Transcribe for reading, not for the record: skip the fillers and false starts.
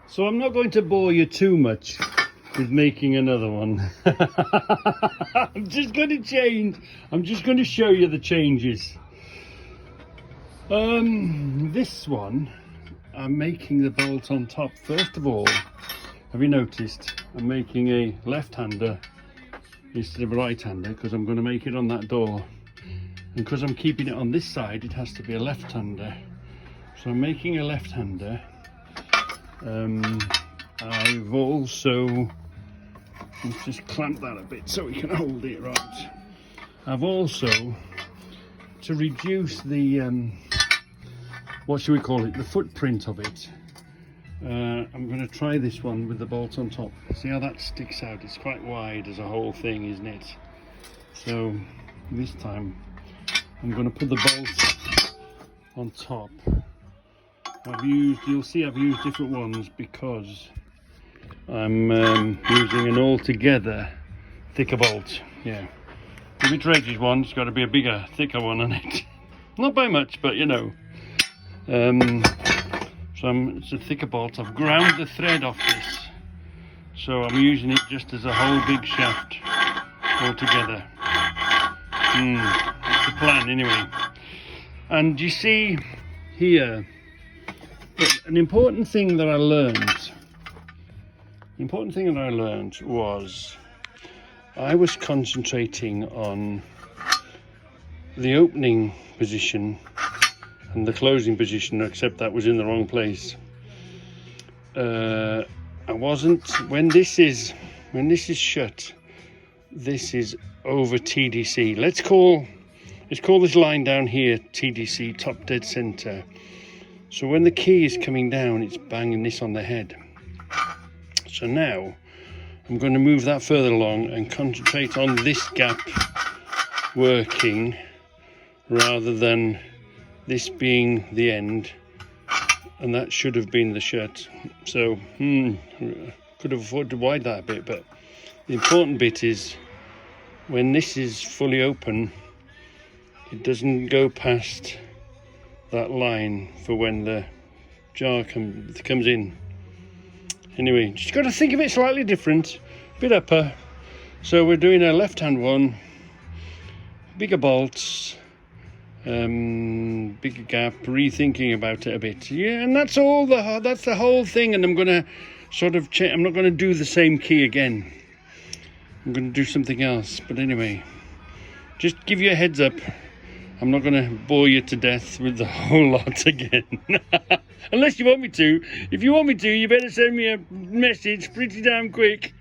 So I'm not going to bore you too much with making another one. I'm just going to change. I'm just going to show you the changes. This one, I'm making the bolt on top. First of all, have you noticed I'm making a left-hander instead of a right-hander because I'm going to make it on that door. And because I'm keeping it on this side, it has to be a left-hander. So I'm making a left-hander. I've also, let's just clamp that a bit so we can hold it right. I've also, to reduce the, what should we call it, the footprint of it, I'm going to try this one with the bolt on top. See how that sticks out? It's quite wide as a whole thing, isn't it? So this time I'm going to put the bolt on top. You'll see I've used different ones because I'm using an altogether thicker bolt. Yeah, if it's Reggie's one, it's got to be a bigger, thicker one on it. Not by much, but you know. It's a thicker bolt. I've ground the thread off this, so I'm using it just as a whole big shaft altogether. That's the plan anyway. And you see here, an important thing that I learned was I was concentrating on the opening position and the closing position, except that was in the wrong place. I wasn't, when this is shut, this is over TDC. Let's call this line down here TDC, top dead center. So when the key is coming down, it's banging this on the head. So now I'm going to move that further along and concentrate on this gap working rather than this being the end, and that should have been the shut. So could have afforded to widen that a bit, but the important bit is when this is fully open, it doesn't go past that line for when the jar comes in. Anyway, just got to think of it slightly different, bit upper. So we're doing a left-hand one, bigger bolts, bigger gap, rethinking about it a bit. Yeah, and that's all. That's the whole thing. And I'm going to sort of change. I'm not going to do the same key again. I'm going to do something else. But anyway, just give you a heads up. I'm not going to bore you to death with the whole lot again. Unless you want me to. If you want me to, you better send me a message pretty damn quick.